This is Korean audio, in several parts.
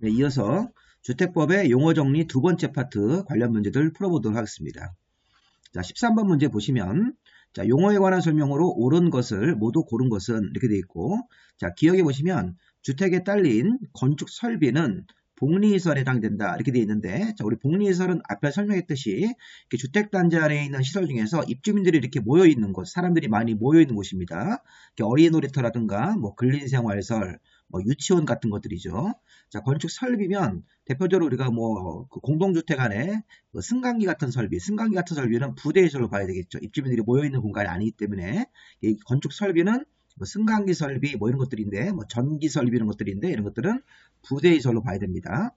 네, 이어서 주택법의 용어 정리 두 번째 파트 관련 문제들 풀어보도록 하겠습니다. 자, 13번 문제 보시면 자, 용어에 관한 설명으로 옳은 것을 모두 고른 것은 이렇게 되어 있고, 자, 기억해 보시면 주택에 딸린 건축 설비는 복리시설에 해당된다 이렇게 되어 있는데, 자, 우리 복리시설은 앞에 설명했듯이 이렇게 주택단지 안에 있는 시설 중에서 입주민들이 이렇게 모여 있는 곳, 사람들이 많이 모여 있는 곳입니다. 어린이 놀이터라든가 뭐 근린생활시설, 뭐 유치원 같은 것들이죠. 자, 건축 설비면 대표적으로 우리가 그 공동주택 안에 승강기 같은 설비, 승강기 같은 설비는 부대시설로 봐야 되겠죠. 입주민들이 모여있는 공간이 아니기 때문에 이 건축 설비는 승강기 설비 이런 것들인데, 전기 설비 이런 것들인데, 이런 것들은 부대시설로 봐야 됩니다.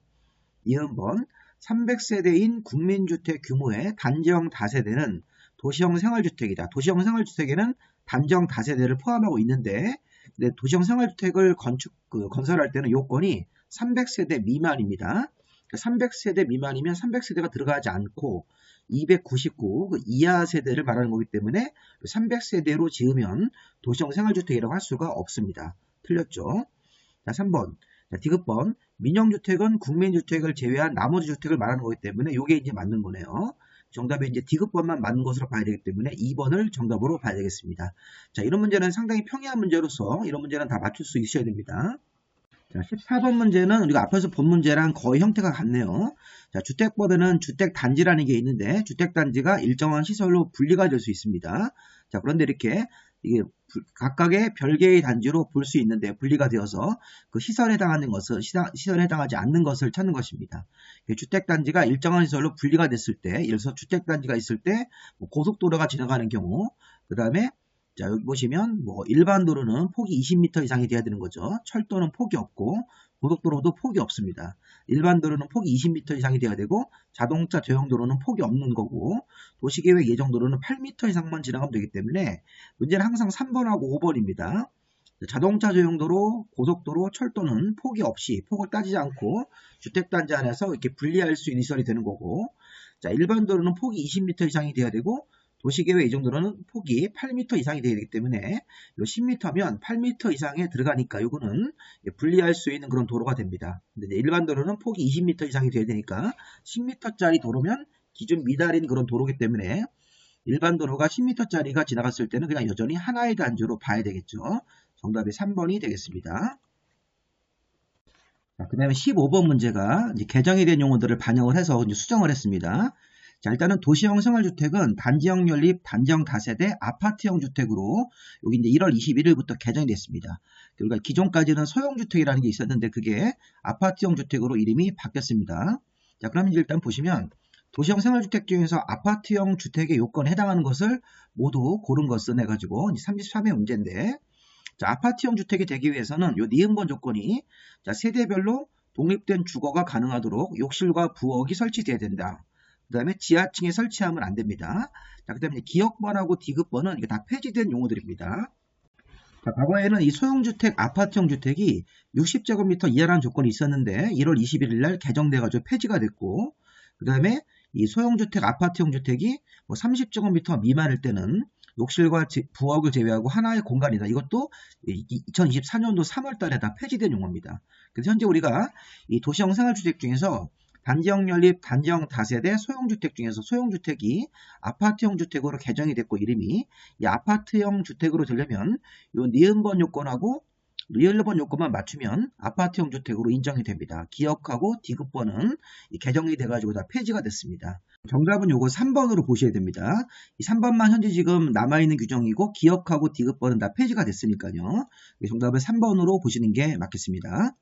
이번 300세대인 국민주택 규모의 단지형 다세대는 도시형 생활주택이다. 도시형 생활주택에는 단지형 다세대를 포함하고 있는데, 도시형 생활주택을 건설할 때는 요건이 300세대 미만입니다. 300세대 미만이면 300세대가 들어가지 않고 299 이하 세대를 말하는 거기 때문에 300세대로 지으면 도시형 생활주택이라고 할 수가 없습니다. 틀렸죠? 자, 3번. 자, 디귿번. 민영주택은 국민주택을 제외한 나머지 주택을 말하는 거기 때문에 이게 이제 맞는 거네요. 정답에 이제 디귿번만 맞는 것으로 봐야 되기 때문에 2번을 정답으로 봐야 되겠습니다. 자, 이런 문제는 상당히 평이한 문제로서 이런 문제는 다 맞출 수 있어야 됩니다. 자, 14번 문제는 우리가 앞에서 본 문제랑 거의 형태가 같네요. 자, 주택법에는 주택단지라는 게 있는데 주택단지가 일정한 시설로 분리가 될 수 있습니다. 자, 그런데 이렇게 이게 각각의 별개의 단지로 볼 수 있는데 분리가 되어서 그 시설에 해당하는 것은 시설에 해당하지 않는 것을 찾는 것입니다. 주택단지가 일정한 시설로 분리가 됐을 때, 예를 들어서 주택단지가 있을 때 고속도로가 지나가는 경우, 그 다음에 자, 여기 보시면 일반 도로는 폭이 20m 이상이 돼야 되는 거죠. 철도는 폭이 없고 고속도로도 폭이 없습니다. 일반 도로는 폭이 20m 이상이 돼야 되고 자동차 저용 도로는 폭이 없는 거고 도시계획 예정 도로는 8m 이상만 지나가면 되기 때문에 문제는 항상 3번하고 5번입니다. 자동차 저용도로, 고속도로, 철도는 폭이 없이 폭을 따지지 않고 주택단지 안에서 이렇게 분리할 수 있는 시설이 되는 거고, 자, 일반 도로는 폭이 20m 이상이 돼야 되고 도시계획 이 정도로는 폭이 8m 이상이 되기 때문에 10m면 8m 이상에 들어가니까 이거는 분리할 수 있는 그런 도로가 됩니다. 근데 일반 도로는 폭이 20m 이상이 돼야 되니까 10m짜리 도로면 기준 미달인 그런 도로기 때문에 일반 도로가 10m짜리가 지나갔을 때는 그냥 여전히 하나의 단지로 봐야 되겠죠. 정답이 3번이 되겠습니다. 그 다음에 15번 문제가 이제 개정이 된 용어들을 반영을 해서 이제 수정을 했습니다. 자, 일단은 도시형 생활주택은 단지형 연립, 단지형 다세대, 아파트형 주택으로 여기 이제 1월 21일부터 개정이 됐습니다. 그러니까 기존까지는 소형주택이라는 게 있었는데 그게 아파트형 주택으로 이름이 바뀌었습니다. 자, 그럼 이제 일단 보시면 도시형 생활주택 중에서 아파트형 주택의 요건에 해당하는 것을 모두 고른 것을 해가지고 33회 문제인데, 자, 아파트형 주택이 되기 위해서는 요 니은번 조건이 자, 세대별로 독립된 주거가 가능하도록 욕실과 부엌이 설치돼야 된다. 그 다음에 지하층에 설치하면 안 됩니다. 자, 그 다음에 기역번하고 디귿번은 이게 다 폐지된 용어들입니다. 자, 과거에는 이 소형주택, 아파트형 주택이 60제곱미터 이하라는 조건이 있었는데 1월 21일 날 개정돼가지고 폐지가 됐고, 그 다음에 이 소형주택, 아파트형 주택이 30제곱미터 미만일 때는 욕실과 부엌을 제외하고 하나의 공간이다. 이것도 2024년도 3월 달에 다 폐지된 용어입니다. 그래서 현재 우리가 이 도시형 생활주택 중에서 단지형 연립, 단지형 다세대, 소형주택 중에서 소형주택이 아파트형 주택으로 개정이 됐고 이름이 이 아파트형 주택으로 되려면 이 니은번 요건하고 리얼번 요건만 맞추면 아파트형 주택으로 인정이 됩니다. 기역하고 디귿번은 개정이 돼가지고 다 폐지가 됐습니다. 정답은 요거 3번으로 보셔야 됩니다. 이 3번만 현재 지금 남아있는 규정이고 기역하고 디귿번은 다 폐지가 됐으니까요. 정답은 3번으로 보시는 게 맞겠습니다.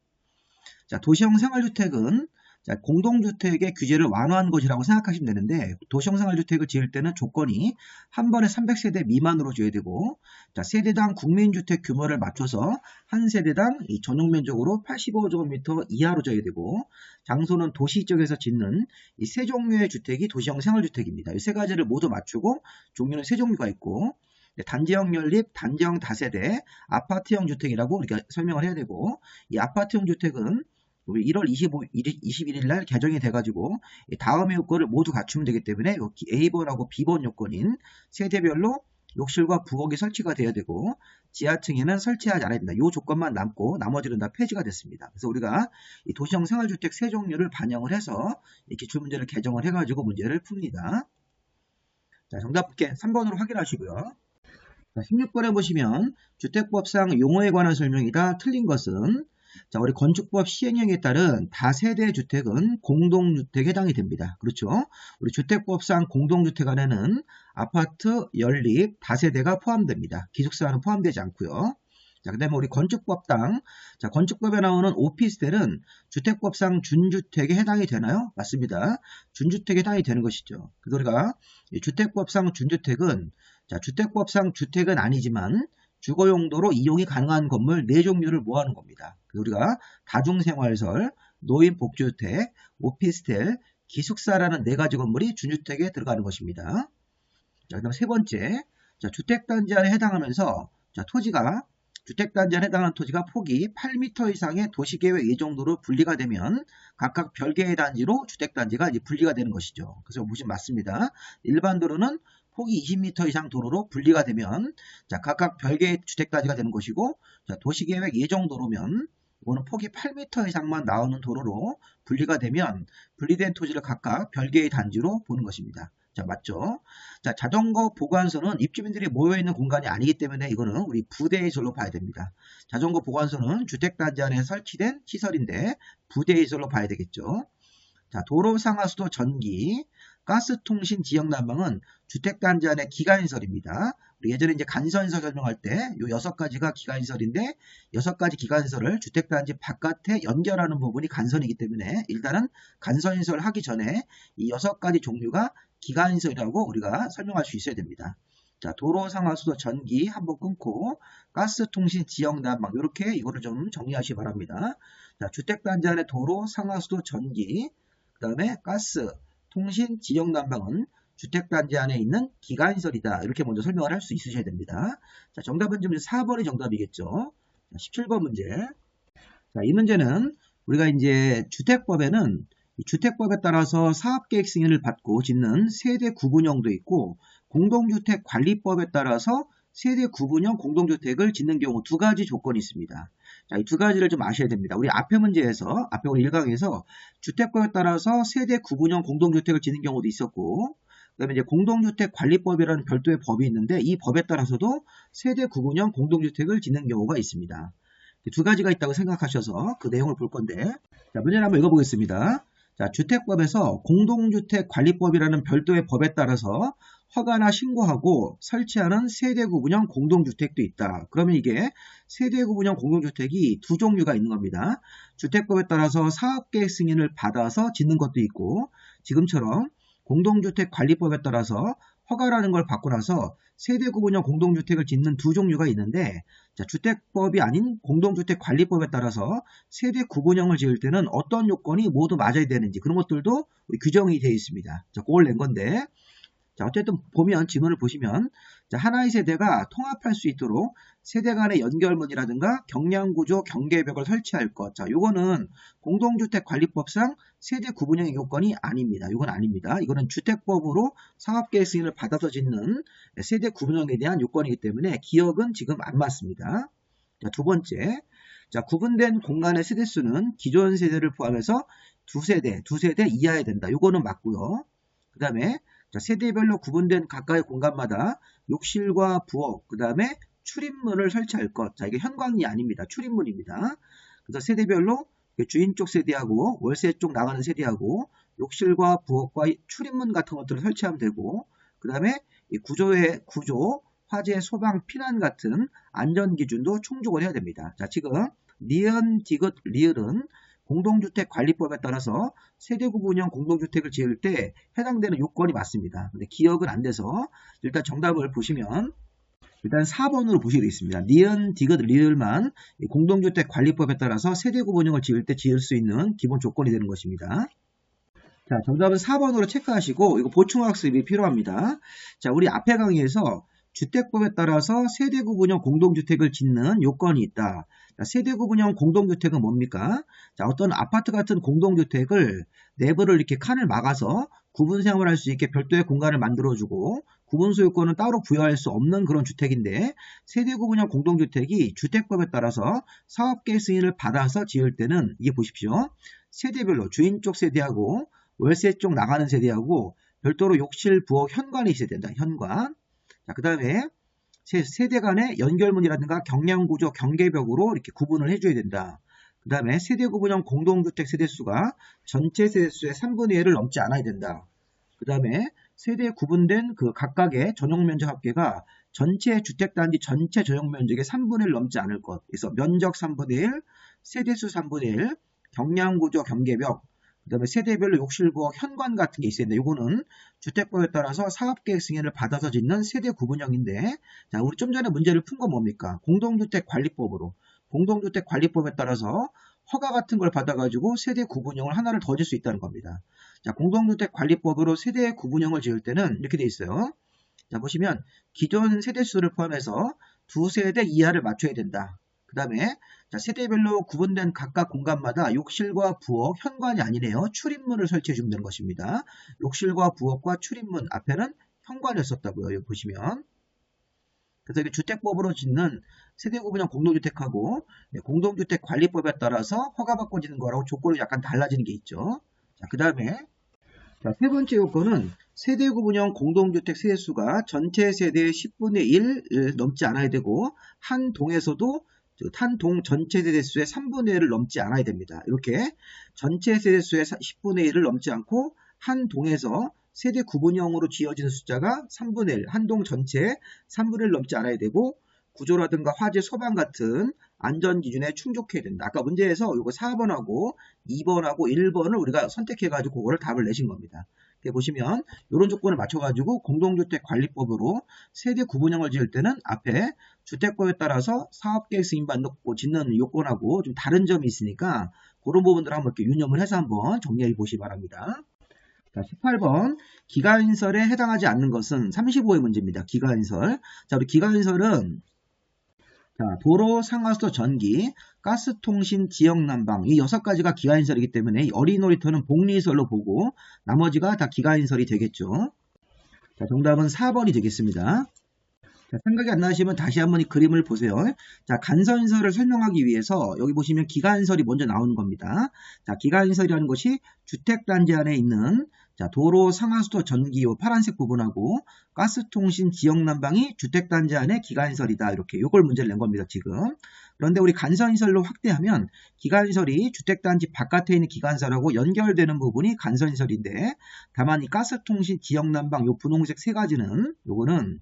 자, 도시형 생활주택은 자, 공동주택의 규제를 완화한 것이라고 생각하시면 되는데 도시형 생활주택을 지을 때는 조건이 한 번에 300세대 미만으로 지어야 되고, 자, 세대당 국민주택 규모를 맞춰서 한 세대당 이 전용면적으로 85제곱미터 이하로 지어야 되고, 장소는 도시 지역에서 짓는 이 세 종류의 주택이 도시형 생활주택입니다. 이 세 가지를 모두 맞추고 종류는 세 종류가 있고, 단지형 연립, 단지형 다세대, 아파트형 주택이라고 우리가 설명을 해야 되고, 이 아파트형 주택은 우리 1월 21일 날 개정이 돼가지고 다음의 요건을 모두 갖추면 되기 때문에 A번하고 B번 요건인 세대별로 욕실과 부엌이 설치가 되어야 되고 지하층에는 설치하지 않아야 된다. 이 조건만 남고 나머지는 다 폐지가 됐습니다. 그래서 우리가 이 도시형 생활주택 세 종류를 반영을 해서 이 기출문제를 개정을 해가지고 문제를 풉니다. 자, 정답 볼게 3번으로 확인하시고요. 16번에 보시면 주택법상 용어에 관한 설명이다. 틀린 것은 자, 우리 건축법 시행령에 따른 다세대 주택은 공동주택에 해당이 됩니다. 그렇죠? 우리 주택법상 공동주택 안에는 아파트, 연립, 다세대가 포함됩니다. 기숙사는 포함되지 않고요. 자, 그 다음에 우리 건축법상, 자, 건축법에 나오는 오피스텔은 주택법상 준주택에 해당이 되나요? 맞습니다. 준주택에 해당이 되는 것이죠. 그래서 우리가 주택법상 준주택은, 자, 주택법상 주택은 아니지만 주거 용도로 이용이 가능한 건물 4종류를 모아놓은 겁니다. 그래서 우리가 다중생활설, 노인복지주택, 오피스텔, 기숙사라는 4가지 건물이 준주택에 들어가는 것입니다. 자, 그다음 세 번째, 자, 주택단지 안에 해당하면서, 자, 토지가, 주택단지 안에 해당하는 토지가 폭이 8m 이상의 도시계획 예정도로 분리가 되면 각각 별개의 단지로 주택단지가 이제 분리가 되는 것이죠. 그래서 보시면 맞습니다. 일반 도로는 폭이 20m 이상 도로로 분리가 되면, 자, 각각 별개의 주택단지가 되는 것이고, 자, 도시계획 예정도로면, 이거는 폭이 8m 이상만 나오는 도로로 분리가 되면, 분리된 토지를 각각 별개의 단지로 보는 것입니다. 자, 맞죠? 자, 자전거 보관소는 입주민들이 모여있는 공간이 아니기 때문에 이거는 우리 부대시설로 봐야 됩니다. 자전거 보관소는 주택단지 안에 설치된 시설인데, 부대시설로 봐야 되겠죠. 자, 도로상하수도 전기, 가스통신 지역난방은 주택단지 안의 기간시설입니다. 우리 예전에 이제 간선시설 설명할 때 이 6가지가 기간시설인데 6가지 기간시설을 주택단지 바깥에 연결하는 부분이 간선이기 때문에 일단은 간선시설 하기 전에 이 6가지 종류가 기간시설이라고 우리가 설명할 수 있어야 됩니다. 자, 도로상하수도 전기 한번 끊고 가스통신 지역난방 이렇게 이거를 좀 정리하시기 바랍니다. 자, 주택단지 안의 도로, 상하수도, 전기 그 다음에 가스, 통신, 지역난방은 주택단지 안에 있는 기간시설이다. 이렇게 먼저 설명을 할 수 있으셔야 됩니다. 자, 정답은 지금 4번이 정답이겠죠. 17번 문제. 자, 이 문제는 우리가 이제 주택법에는 이 주택법에 따라서 사업계획 승인을 받고 짓는 세대 구분형도 있고 공동주택관리법에 따라서 세대 구분형 공동주택을 짓는 경우 2가지 조건이 있습니다. 자, 이 2가지를 좀 아셔야 됩니다. 우리 앞에 문제에서, 앞에 우리 1강에서 주택법에 따라서 세대 구분형 공동주택을 짓는 경우도 있었고, 그 다음에 이제 공동주택관리법이라는 별도의 법이 있는데, 이 법에 따라서도 세대 구분형 공동주택을 짓는 경우가 있습니다. 2가지가 있다고 생각하셔서 그 내용을 볼 건데, 자, 문제를 한번 읽어보겠습니다. 자, 주택법에서 공동주택관리법이라는 별도의 법에 따라서 허가나 신고하고 설치하는 세대구분형 공동주택도 있다. 그러면 이게 세대구분형 공동주택이 2종류가 있는 겁니다. 주택법에 따라서 사업계획 승인을 받아서 짓는 것도 있고 지금처럼 공동주택관리법에 따라서 허가라는 걸 받고 나서 세대구분형 공동주택을 짓는 2종류가 있는데 자, 주택법이 아닌 공동주택관리법에 따라서 세대구분형을 지을 때는 어떤 요건이 모두 맞아야 되는지 그런 것들도 규정이 되어 있습니다. 자, 그걸 낸 건데 자, 어쨌든 보면 지문을 보시면 자, 하나의 세대가 통합할 수 있도록 세대 간의 연결문이라든가 경량구조 경계벽을 설치할 것. 자, 요거는 공동주택관리법상 세대 구분형의 요건이 아닙니다. 요건 아닙니다. 이거는 주택법으로 사업계획 승인을 받아서 짓는 세대 구분형에 대한 요건이기 때문에 기억은 지금 안 맞습니다. 자, 2번째. 자, 구분된 공간의 세대수는 기존 세대를 포함해서 2세대 이하여야 된다. 요거는 맞고요. 그 다음에 세대별로 구분된 각각의 공간마다 욕실과 부엌, 그 다음에 출입문을 설치할 것. 자, 이게 현관이 아닙니다. 출입문입니다. 그래서 세대별로 주인 쪽 세대하고 월세 쪽 나가는 세대하고 욕실과 부엌과 출입문 같은 것들을 설치하면 되고, 그 다음에 구조, 화재, 소방, 피난 같은 안전 기준도 충족을 해야 됩니다. 자, 지금 니은, 디귿, 리을은 공동주택관리법에 따라서 세대구분형 공동주택을 지을 때 해당되는 요건이 맞습니다. 근데 기억은 안 돼서 일단 정답을 보시면 일단 4번으로 보시게 되어 있습니다. 니은, 디귿, 리을만 공동주택관리법에 따라서 세대구분형을 지을 때 지을 수 있는 기본 조건이 되는 것입니다. 자, 정답은 4번으로 체크하시고 이거 보충학습이 필요합니다. 자, 우리 앞에 강의에서 주택법에 따라서 세대구분형 공동주택을 짓는 요건이 있다. 자, 세대구분형 공동주택은 뭡니까? 자, 어떤 아파트 같은 공동주택을 내부를 이렇게 칸을 막아서 구분 생활할 수 있게 별도의 공간을 만들어주고 구분 소유권은 따로 부여할 수 없는 그런 주택인데 세대 구분형 공동주택이 주택법에 따라서 사업계획 승인을 받아서 지을 때는 이게 보십시오. 세대별로 주인 쪽 세대하고 월세 쪽 나가는 세대하고 별도로 욕실, 부엌, 현관이 있어야 된다. 현관. 자, 그 다음에 세대 간의 연결문이라든가 경량구조, 경계벽으로 이렇게 구분을 해줘야 된다. 그 다음에 세대 구분형 공동주택 세대수가 전체 세대수의 3분의 1을 넘지 않아야 된다. 그 다음에 세대에 구분된 그 각각의 전용면적 합계가 전체 주택단지 전체 전용면적의 3분의 1을 넘지 않을 것. 그래서 면적 3분의 1, 세대수 3분의 1, 경량구조, 경계벽, 그 다음에 세대별로 욕실, 부엌, 현관 같은 게 있어야 되는데 이거는 주택법에 따라서 사업계획 승인을 받아서 짓는 세대 구분형인데 자, 우리 좀 전에 문제를 푼 건 뭡니까? 공동주택관리법으로. 공동주택관리법에 따라서 허가 같은 걸 받아가지고 세대 구분형을 하나를 더 질 수 있다는 겁니다. 자, 공동주택관리법으로 세대 구분형을 지을 때는 이렇게 돼 있어요. 자, 보시면 기존 세대수를 포함해서 두 세대 이하를 맞춰야 된다. 그 다음에 세대별로 구분된 각각 공간마다 욕실과 부엌, 현관이 아니네요. 출입문을 설치해 주면 되는 것입니다. 욕실과 부엌과 출입문 앞에는 현관을 썼다고요. 여기 보시면. 그래서 이게 주택법으로 짓는 세대구분형 공동주택하고 공동주택관리법에 따라서 허가받고 짓는 거라고 조건이 약간 달라지는 게 있죠. 자, 그 다음에 세 번째 요건은 세대구분형 공동주택 세대수가 전체 세대의 10분의 1을 넘지 않아야 되고 한 동에서도 한 동 전체 세대수의 3분의 1을 넘지 않아야 됩니다. 이렇게 전체 세대수의 10분의 1을 넘지 않고 한 동에서 세대 구분형으로 지어지는 숫자가 3분의 1, 한 동 전체의 3분의 1을 넘지 않아야 되고 구조라든가 화재, 소방 같은 안전기준에 충족해야 된다. 아까 문제에서 이거 4번하고 2번하고 1번을 우리가 선택해가지고 그거를 답을 내신 겁니다. 보시면 이런 조건을 맞춰가지고 공동주택관리법으로 세대 구분형을 지을 때는 앞에 주택법에 따라서 사업계획 승인받고 짓는 요건하고 좀 다른 점이 있으니까 그런 부분들을 한번 이렇게 유념을 해서 한번 정리해 보시기 바랍니다. 자, 18번 기가인설에 해당하지 않는 것은 35의 문제입니다. 기가인설. 자, 우리 기가인설은 도로, 상하수도, 전기, 가스통신, 지역난방 이 6가지가 기가인설이기 때문에 어린 놀이터는 복리인설로 보고 나머지가 다 기가인설이 되겠죠. 자, 정답은 4번이 되겠습니다. 자, 생각이 안 나시면 다시 한번 이 그림을 보세요. 자, 간선인설을 설명하기 위해서 여기 보시면 기가인설이 먼저 나오는 겁니다. 자, 기가인설이라는 것이 주택단지 안에 있는 도로, 상하수도, 전기 요 파란색 부분하고 가스통신, 지역난방이 주택단지 안에 기가인설이다. 이렇게 요걸 문제를 낸 겁니다. 지금. 그런데 우리 간선인설로 확대하면 기가인설이 주택단지 바깥에 있는 기가인설하고 연결되는 부분이 간선인설인데 다만 이 가스통신, 지역난방 요 분홍색 세 가지는 요거는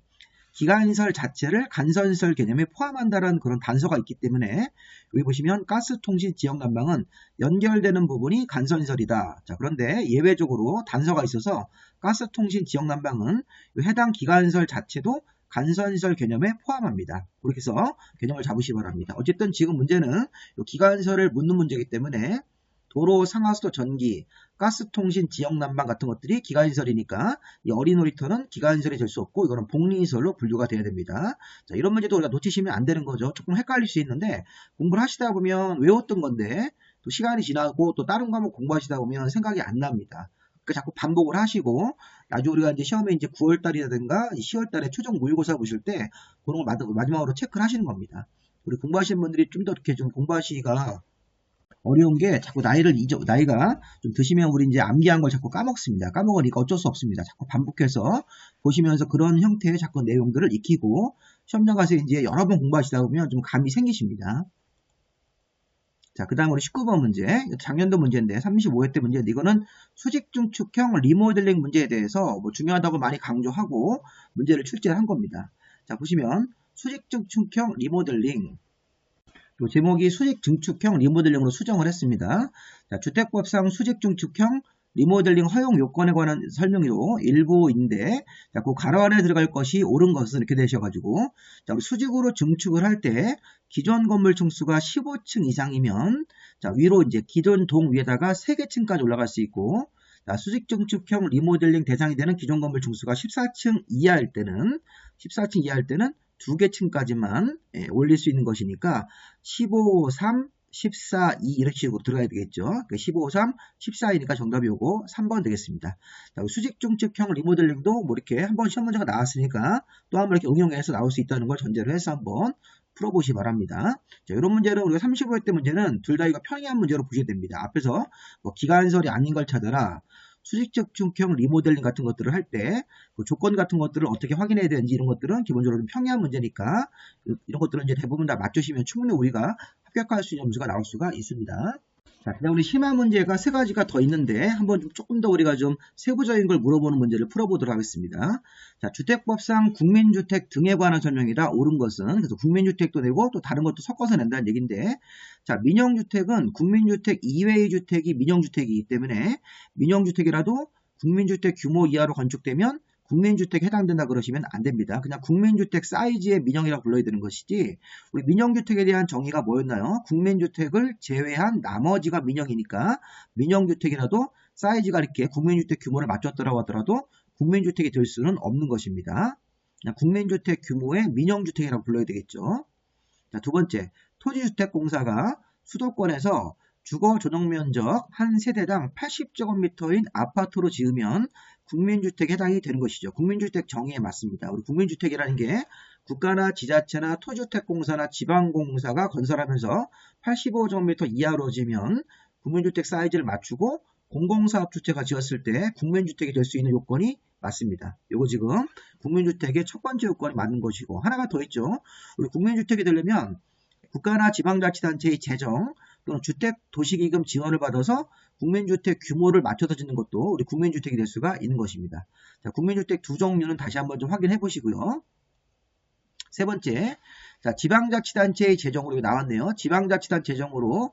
기가인설 자체를 간선인설 개념에 포함한다는 그런 단서가 있기 때문에 여기 보시면 가스통신, 지역난방은 연결되는 부분이 간선인설이다. 자, 그런데 예외적으로 단서가 있어서 가스통신, 지역난방은 해당 기가인설 자체도 간선인설 개념에 포함합니다. 그렇게 해서 개념을 잡으시기 바랍니다. 어쨌든 지금 문제는 기가인설을 묻는 문제이기 때문에 도로, 상하수도, 전기, 가스통신, 지역난방 같은 것들이 기가인설이니까 이 어린 놀이터는 기가인설이 될 수 없고 이거는 복리인설로 분류가 돼야 됩니다. 자, 이런 문제도 우리가 놓치시면 안 되는 거죠. 조금 헷갈릴 수 있는데 공부를 하시다 보면 외웠던 건데 또 시간이 지나고 또 다른 과목 공부하시다 보면 생각이 안 납니다. 그러니까 자꾸 반복을 하시고 나중에 우리가 이제 시험에 이제 9월달이라든가 10월달에 최종 모의고사 보실 때 그런 걸 마지막으로 체크를 하시는 겁니다. 우리 공부하시는 분들이 좀 더 이렇게 좀 공부하시기가 어려운 게 자꾸 나이가 좀 드시면 우리 이제 암기한 걸 자꾸 까먹습니다. 까먹으니까 어쩔 수 없습니다. 자꾸 반복해서 보시면서 그런 형태의 자꾸 내용들을 익히고 시험장 가서 이제 여러 번 공부하시다 보면 좀 감이 생기십니다. 자, 그 다음으로 19번 문제. 작년도 문제인데 35회 때 문제인데 이거는 수직중축형 리모델링 문제에 대해서 뭐 중요하다고 많이 강조하고 문제를 출제를 한 겁니다. 자, 보시면 수직중축형 리모델링 제목이 수직중축형 리모델링으로 수정을 했습니다. 자, 주택법상 수직중축형 리모델링 허용 요건에 관한 설명으로 일부인데 그 가로 안에 들어갈 것이 옳은 것은 이렇게 되셔가지고 자, 우리 수직으로 증축을 할 때 기존 건물 층수가 15층 이상이면 자, 위로 이제 기존 동 위에다가 3개 층까지 올라갈 수 있고 자, 수직중축형 리모델링 대상이 되는 기존 건물 층수가 14층 이하일 때는 2개 층까지만 올릴 수 있는 것이니까 15, 3, 14, 2 이런 식으로 들어가야 되겠죠. 15, 3, 14이니까 정답이 요거 3번 되겠습니다. 자, 수직 중측형 리모델링도 뭐 이렇게 한번 시험 문제가 나왔으니까 또 한번 이렇게 응용해서 나올 수 있다는 걸 전제로 해서 한번 풀어보시 바랍니다. 자, 이런 문제는 우리가 35회 때 문제는 둘 다 이거 평이한 문제로 보셔야 됩니다. 앞에서 뭐 기간설이 아닌 걸 찾아라, 수직적 중형 리모델링 같은 것들을 할 때 그 조건 같은 것들을 어떻게 확인해야 되는지 이런 것들은 기본적으로 좀 평이한 문제니까 이런 것들은 이제 대부분 다 맞추시면 충분히 우리가 합격할 수 있는 문제가 나올 수가 있습니다. 자, 그다음 우리 심화 문제가 세 가지가 더 있는데 한번 조금 더 우리가 좀 세부적인 걸 물어보는 문제를 풀어보도록 하겠습니다. 자, 주택법상 국민주택 등에 관한 설명이다. 옳은 것은 그래서 국민주택도 내고 또 다른 것도 섞어서 낸다는 얘기인데, 자, 민영주택은 국민주택 이외의 주택이 민영주택이기 때문에 민영주택이라도 국민주택 규모 이하로 건축되면 국민주택에 해당된다 그러시면 안 됩니다. 그냥 국민주택 사이즈의 민영이라고 불러야 되는 것이지, 우리 민영주택에 대한 정의가 뭐였나요? 국민주택을 제외한 나머지가 민영이니까 민영주택이라도 사이즈가 이렇게 국민주택 규모를 맞췄더라고 하더라도 국민주택이 될 수는 없는 것입니다. 그냥 국민주택 규모의 민영주택이라고 불러야 되겠죠. 자, 두 번째, 토지주택공사가 수도권에서 주거 전용면적 한 세대당 80제곱미터인 아파트로 지으면 국민주택에 해당이 되는 것이죠. 국민주택 정의에 맞습니다. 우리 국민주택이라는 게 국가나 지자체나 토지주택공사나 지방공사가 건설하면서 85제곱미터 이하로 지으면 국민주택 사이즈를 맞추고 공공사업주체가 지었을 때 국민주택이 될 수 있는 요건이 맞습니다. 요거 지금 국민주택의 첫 번째 요건이 맞는 것이고, 하나가 더 있죠. 우리 국민주택이 되려면 국가나 지방자치단체의 재정 또는 주택도시기금 지원을 받아서 국민주택 규모를 맞춰서 짓는 것도 우리 국민주택이 될 수가 있는 것입니다. 자, 국민주택 두 종류는 다시 한번 좀 확인해 보시고요. 세 번째, 자, 지방자치단체의 재정으로 나왔네요. 지방자치단 재정으로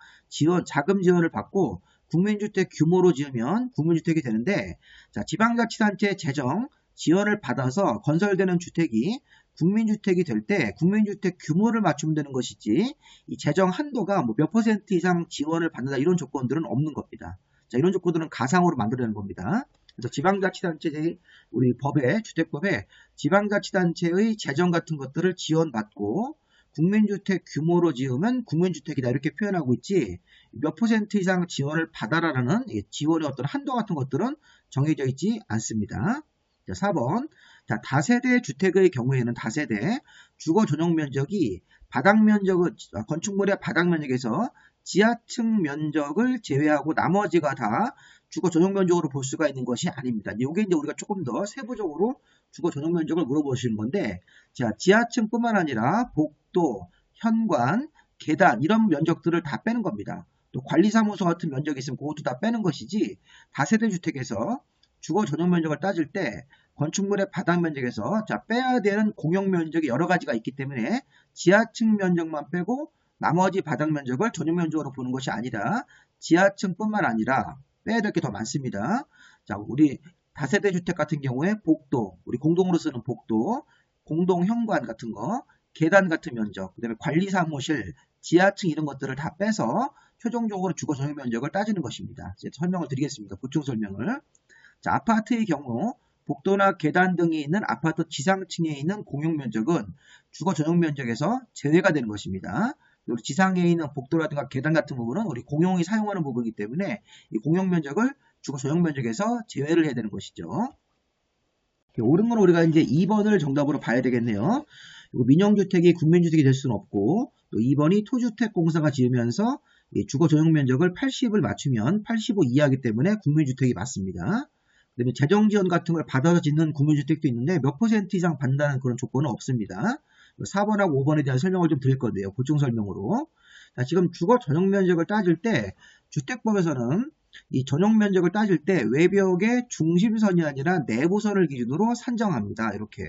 자금 지원을 받고 국민주택 규모로 지으면 국민주택이 되는데, 자, 지방자치단체 재정 지원을 받아서 건설되는 주택이 국민주택이 될 때 국민주택 규모를 맞추면 되는 것이지, 이 재정 한도가 뭐 몇 퍼센트 이상 지원을 받는다 이런 조건들은 없는 겁니다. 자, 이런 조건들은 가상으로 만들어내는 겁니다. 그래서 지방자치단체의 우리 법에, 주택법에 지방자치단체의 재정 같은 것들을 지원받고 국민주택 규모로 지으면 국민주택이다 이렇게 표현하고 있지, 몇 퍼센트 이상 지원을 받아라라는 지원의 어떤 한도 같은 것들은 정해져 있지 않습니다. 자, 4번. 자, 다세대 주택의 경우에는 다세대 주거 전용 면적이 건축물의 바닥 면적에서 지하층 면적을 제외하고 나머지가 다 주거 전용 면적으로 볼 수가 있는 것이 아닙니다. 이게 이제 우리가 조금 더 세부적으로 주거 전용 면적을 물어보시는 건데, 자, 지하층뿐만 아니라 복도, 현관, 계단 이런 면적들을 다 빼는 겁니다. 또 관리사무소 같은 면적이 있으면 그것도 다 빼는 것이지, 다세대 주택에서 주거 전용 면적을 따질 때 건축물의 바닥 면적에서 빼야 되는 공용 면적이 여러 가지가 있기 때문에 지하층 면적만 빼고 나머지 바닥 면적을 전용 면적으로 보는 것이 아니라 지하층뿐만 아니라 빼야 될 게 더 많습니다. 자, 우리 다세대 주택 같은 경우에 복도, 우리 공동으로 쓰는 복도, 공동 현관 같은 거, 계단 같은 면적, 그 다음에 관리사무실, 지하층 이런 것들을 다 빼서 최종적으로 주거 전용 면적을 따지는 것입니다. 이제 설명을 드리겠습니다. 보충 설명을. 자, 아파트의 경우 복도나 계단 등이 있는 아파트 지상층에 있는 공용 면적은 주거 전용 면적에서 제외가 되는 것입니다. 그리고 지상에 있는 복도라든가 계단 같은 부분은 우리 공용이 사용하는 부분이기 때문에 이 공용 면적을 주거 전용 면적에서 제외를 해야 되는 것이죠. 옳은 건 우리가 이제 2번을 정답으로 봐야 되겠네요. 민영주택이 국민주택이 될 수는 없고, 또 2번이 토주택공사가 지으면서 주거 전용 면적을 80을 맞추면 85 이하이기 때문에 국민주택이 맞습니다. 그다음에 재정지원 같은 걸 받아서 짓는 국민주택도 있는데 몇 퍼센트 이상 받는다는 그런 조건은 없습니다. 4번하고 5번에 대한 설명을 좀 드릴 건데요. 보충 설명으로. 자, 지금 주거 전용 면적을 따질 때 주택법에서는 이 전용 면적을 따질 때 외벽의 중심선이 아니라 내부선을 기준으로 산정합니다. 이렇게.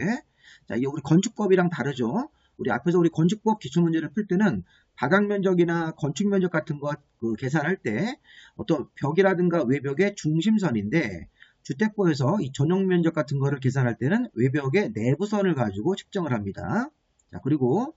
자, 이게 우리 건축법이랑 다르죠. 우리 앞에서 우리 건축법 기출문제를 풀 때는 바닥 면적이나 건축 면적 같은 거 계산할 때 어떤 벽이라든가 외벽의 중심선인데, 주택법에서 이 전용 면적 같은 거를 계산할 때는 외벽의 내부선을 가지고 측정을 합니다. 자, 그리고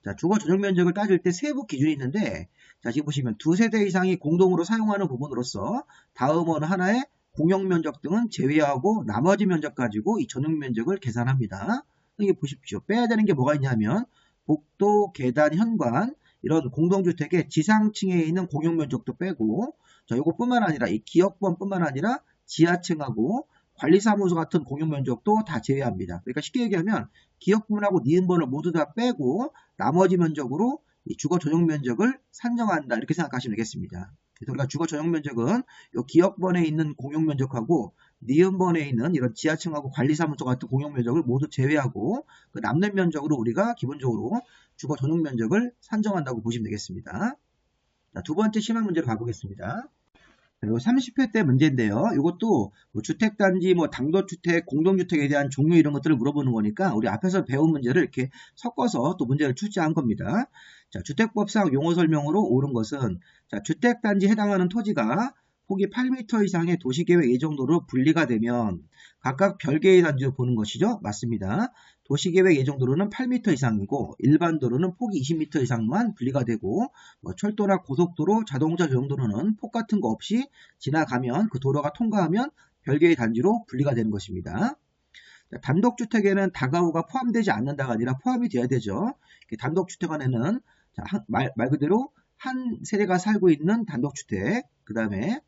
자, 주거 전용 면적을 따질 때 세부 기준이 있는데, 자, 지금 보시면 두 세대 이상이 공동으로 사용하는 부분으로서 다음원 하나의 공용 면적 등은 제외하고 나머지 면적 가지고 이 전용 면적을 계산합니다. 이게 보십시오. 빼야 되는 게 뭐가 있냐면 복도, 계단, 현관 이런 공동주택의 지상층에 있는 공용면적도 빼고, 자, 요것뿐만 아니라 이 기역번뿐만 아니라 지하층하고 관리사무소 같은 공용면적도 다 제외합니다. 그러니까 쉽게 얘기하면 기역분하고 니은번을 모두 다 빼고 나머지 면적으로 이 주거 전용 면적을 산정한다, 이렇게 생각하시면 되겠습니다. 그래서 우리가 주거 전용 면적은 요 기역번에 있는 공용 면적하고 니은번에 있는 이런 지하층하고 관리사무소 같은 공용 면적을 모두 제외하고 그 남는 면적으로 우리가 기본적으로 주거 전용 면적을 산정한다고 보시면 되겠습니다. 자, 두 번째 시험 문제로 가보겠습니다. 그리고 30회 때 문제인데요. 이것도 뭐 주택단지, 뭐 단독주택, 공동주택에 대한 종류 이런 것들을 물어보는 거니까 우리 앞에서 배운 문제를 이렇게 섞어서 또 문제를 출제한 겁니다. 자, 주택법상 용어 설명으로 옳은 것은, 자, 주택단지에 해당하는 토지가 폭이 8m 이상의 도시계획 예정도로 분리가 되면 각각 별개의 단지로 보는 것이죠. 맞습니다. 도시계획 예정도로는 8m 이상이고 일반 도로는 폭이 20m 이상만 분리가 되고, 뭐 철도나 고속도로, 자동차 정도로는 폭 같은 거 없이 지나가면 그 도로가 통과하면 별개의 단지로 분리가 되는 것입니다. 단독주택에는 다가구가 포함되지 않는다가 아니라 포함이 돼야 되죠. 단독주택 안에는 말 그대로 한 세대가 살고 있는 단독주택, 그 다음에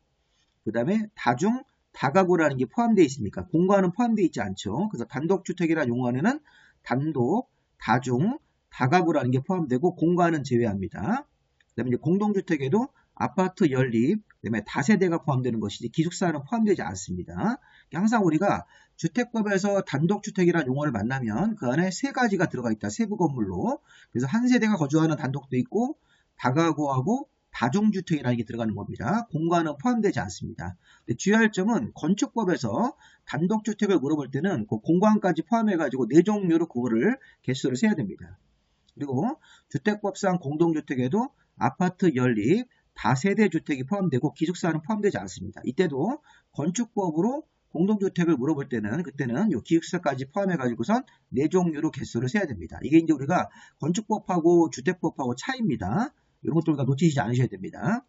다중 다가구라는 게 포함되어 있으니까 공간은 포함되어 있지 않죠. 그래서 단독주택이라는 용어 안에는 단독, 다중, 다가구라는 게 포함되고 공간은 제외합니다. 그 다음에 이제 공동주택에도 아파트 연립, 그 다음에 다세대가 포함되는 것이지 기숙사는 포함되지 않습니다. 항상 우리가 주택법에서 단독주택이라는 용어를 만나면 그 안에 세 가지가 들어가 있다. 세부 건물로. 그래서 한 세대가 거주하는 단독도 있고 다가구하고 다중주택이라는 게 들어가는 겁니다. 공간은 포함되지 않습니다. 주의할 점은 건축법에서 단독주택을 물어볼 때는 그 공간까지 포함해가지고 네 종류로 그거를 개수를 세야 됩니다. 그리고 주택법상 공동주택에도 아파트 연립, 다세대 주택이 포함되고 기숙사는 포함되지 않습니다. 이때도 건축법으로 공동주택을 물어볼 때는 그때는 요 기숙사까지 포함해가지고선 네 종류로 개수를 세야 됩니다. 이게 이제 우리가 건축법하고 주택법하고 차이입니다. 이런 것도 우리가 놓치지 않으셔야 됩니다.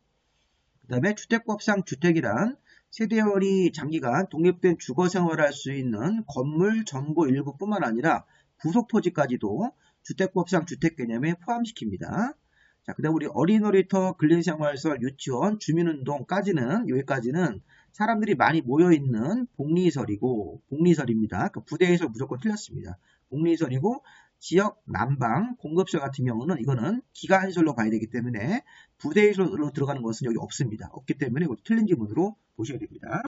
그 다음에 주택법상 주택이란 세대원이 장기간 독립된 주거 생활을 할 수 있는 건물 전부 일부뿐만 아니라 부속토지까지도 주택법상 주택 개념에 포함시킵니다. 자, 그 다음 우리 어린놀이터, 근린생활시설, 유치원, 주민운동까지는 여기까지는 사람들이 많이 모여있는 복리설입니다. 그 부대에서 무조건 틀렸습니다. 복리설이고 지역 난방, 공급설 같은 경우는 이거는 기간시설로 봐야 되기 때문에 부대시설로 들어가는 것은 여기 없습니다. 없기 때문에 이것도 틀린 지문으로 보셔야 됩니다.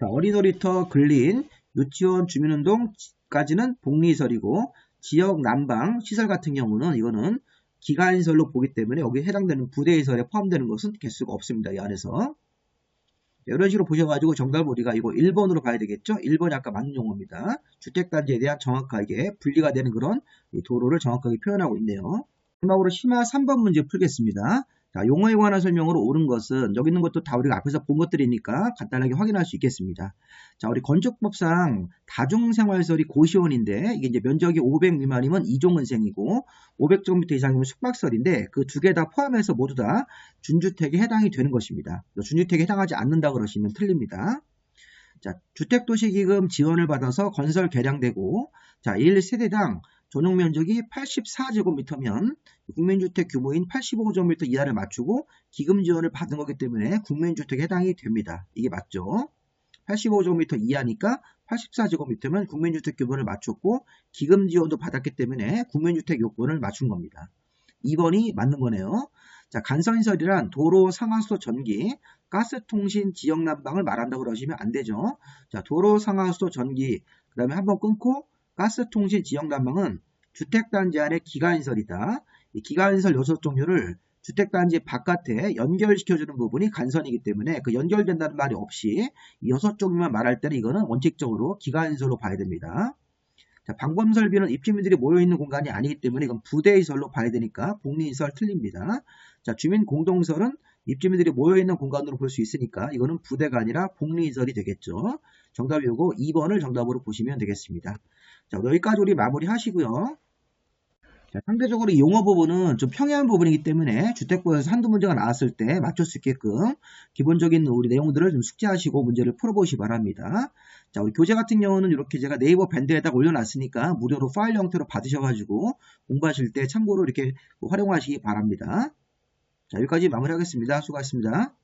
자, 어린놀이터, 근린, 유치원, 주민운동까지는 복리시설이고 지역 난방, 시설 같은 경우는 이거는 기간시설로 보기 때문에 여기에 해당되는 부대시설에 포함되는 것은 개수가 없습니다. 이 안에서. 이런 식으로 보셔가지고 정답을 우리가 이거 1번으로 봐야 되겠죠? 1번이 아까 맞는 용어입니다. 주택단지에 대한 정확하게 분리가 되는 그런 도로를 정확하게 표현하고 있네요. 마지막으로 심화 3번 문제 풀겠습니다. 자, 용어에 관한 설명으로 옳은 것은 여기 있는 것도 다 우리가 앞에서 본 것들이니까 간단하게 확인할 수 있겠습니다. 자, 우리 건축법상 다중생활시설이 고시원인데 이게 이제 면적이 500 미만이면 2종은생이고 500제곱미터 이상이면 숙박설인데 그 두 개 다 포함해서 모두 다 준주택에 해당이 되는 것입니다. 준주택에 해당하지 않는다고 그러시면 틀립니다. 자, 주택도시기금 지원을 받아서 건설 개량되고 자, 1세대당 전용 면적이 84제곱미터면 국민주택 규모인 85제곱미터 이하를 맞추고 기금 지원을 받은 거기 때문에 국민주택에 해당이 됩니다. 이게 맞죠? 85제곱미터 이하니까 84제곱미터면 국민주택 규모를 맞췄고 기금 지원도 받았기 때문에 국민주택 요건을 맞춘 겁니다. 2번이 맞는 거네요. 자, 간선시설이란 도로, 상하수도, 전기, 가스통신, 지역난방을 말한다고 그러시면 안 되죠. 자, 도로, 상하수도, 전기, 그 다음에 한번 끊고 가스통신, 지역난방은 주택단지 안의 기간시설이다. 이 기간시설 6종류를 주택단지 바깥에 연결시켜주는 부분이 간선이기 때문에 그 연결된다는 말이 없이 이 6종류만 말할 때는 이거는 원칙적으로 기간시설로 봐야 됩니다. 자, 방범설비는 입주민들이 모여있는 공간이 아니기 때문에 이건 부대시설로 봐야 되니까 복리시설 틀립니다. 자, 주민공동시설은 입주민들이 모여있는 공간으로 볼 수 있으니까 이거는 부대가 아니라 복리시설이 되겠죠. 정답이 요거 2번을 정답으로 보시면 되겠습니다. 자, 여기까지 우리 마무리 하시고요. 자, 상대적으로 이 용어 부분은 좀 평이한 부분이기 때문에 주택부에서 한두 문제가 나왔을 때 맞출 수 있게끔 기본적인 우리 내용들을 좀 숙지하시고 문제를 풀어보시기 바랍니다. 자, 우리 교재 같은 경우는 이렇게 제가 네이버 밴드에다가 올려놨으니까 무료로 파일 형태로 받으셔가지고 공부하실 때 참고로 이렇게 활용하시기 바랍니다. 자, 여기까지 마무리하겠습니다. 수고하셨습니다.